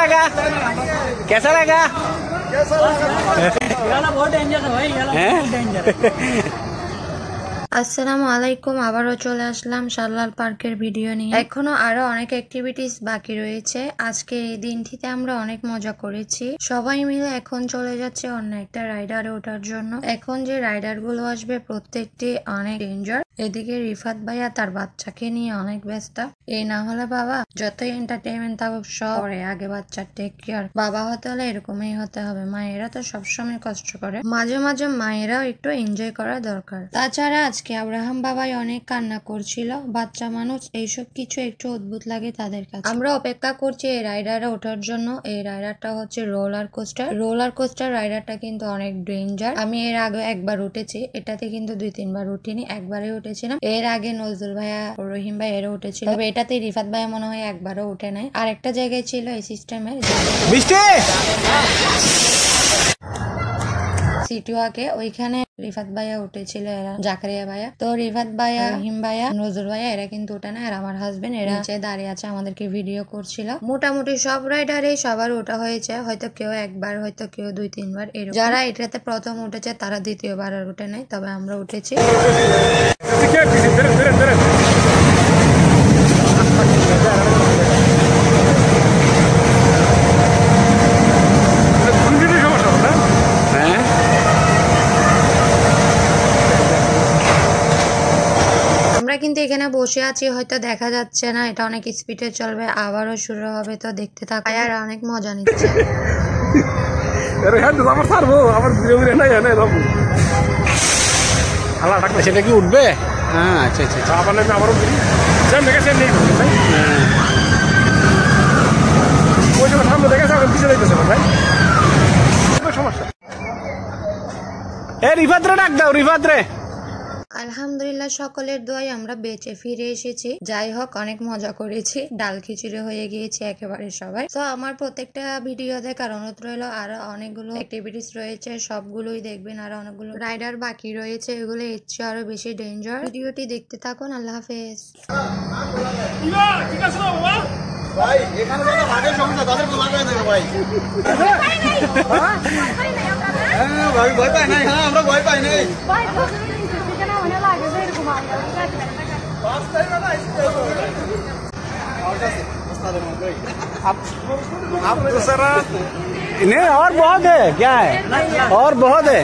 लगा कैसा लगा? बहुत डेंजर है भाई, बहुत डेंजर। আসসালামু আলাইকুম, আবারও চলে আসলাম শাহলাল পার্কের ভিডিও নিয়ে। এখনো আরো অনেক অ্যাক্টিভিটিস বাকি রয়েছে। আজকে এই দিনটিতে আমরা অনেক মজা করেছি। সবাই মিলে এখন চলে যাচ্ছে অন্য একটা রাইডারে ওঠার জন্য। এখন যে রাইডার গুলো আসবে প্রত্যেকটি অনেক ডেঞ্জার। এদিকে রিফাত ভাইয়া তার বাচ্চাকে নিয়ে অনেক ব্যস্ত। এই না হলে বাবা যতই এন্টারটেইনমেন্ট থাকুক সব আগে বাচ্চার টেক কেয়ার। বাবা হতে হলে এরকমই হতে হবে। মায়েরা তো সবসময় কষ্ট করে, মাঝে মাঝে মায়েরাও একটু এনজয় করা দরকার। তাছাড়া আজকে আব্রাহাম বাবাই অনেক কান্না করছিল। বাচ্চা মানুষ এইসব কিছু একটু অদ্ভুত লাগে তাদের কাছে। আমরা অপেক্ষা করছি এই রাইডারে ওঠার জন্য। এই রাইডারটা হচ্ছে রোলার কোস্টার। রোলার কোস্টার রাইডারটা কিন্তু অনেক ডেঞ্জার। আমি এর আগে একবার উঠেছি, এটাতে কিন্তু 2-3 বার উঠিনি, একবারে উঠেছিলাম। এর আগে নজরুল ভাইয়া, রহিম ভাই এরও উঠেছিল, তবে এটাতে রিফাত ভাইয়া মনে হয় একবারও উঠে নাই। আর একটা জায়গায় ছিল এই সিস্টেমের সিটুয়াকে, ওইখানে রিফাত ভাইয়া উঠেছিল, এরা জাকারিয়া ভাইয়া। তো রিফাত ভাইয়া, রহিম ভাইয়া, নজরুল ভাইয়া এরা কিন্তু ওঠে না। আর আমার হাজবেন্ড এরা নিচে দাঁড়িয়ে আছে, আমাদেরকে ভিডিও করছিল। মোটামুটি সব রাইডারে সবার ওঠা হয়েছে, হয়তো কেউ একবার, হয়তো কেউ 2-3 বার এরকম। যারা এটাতে প্রথম উঠেছে তারা দ্বিতীয়বার আর উঠে নাই, তবে আমরা উঠেছি। কিন্তু এখানে বসে আছি, হয়তো দেখা যাচ্ছে না, এটা অনেক স্পিডে চলবে, আবারও শুরু হবে, তো দেখতে থাকো। আর অনেক মজা নিচ্ছে। সেটা কি উঠবে? হ্যাঁ, আচ্ছা আচ্ছা। রিফাত রে ডাক দাও, রিফাত রে। আলহামদুলিল্লাহ সকলের দোয়ায় আমরা বেঁচে ফিরে এসেছি। যাই হোক, অনেক মজা করেছি, ডাল খিচুড়ি হয়ে গিয়েছে একেবারে সবাই। তো আমার প্রত্যেকটা ভিডিও দেখার অনুরোধ রইলো। আরো অনেকগুলো অ্যাক্টিভিটিস রয়েছে, সবগুলোই দেখবেন। আর অনেকগুলো রাইডার বাকি রয়েছে, এগুলো ইচ্ছে আরো বেশি ডেঞ্জার। ভিডিওটি দেখতে থাকুন। আল্লাহ হাফেজ। ভাই এখানে যারা ভাগের সমস্যা তাদের তো লাগাই দেবে ভাই। হ্যাঁ ভাই, ভয় পাই নাই। হ্যাঁ, আমরা ভয় পাই নাই। आप दूसरा नहीं, और बहुत है, क्या है और बहुत है।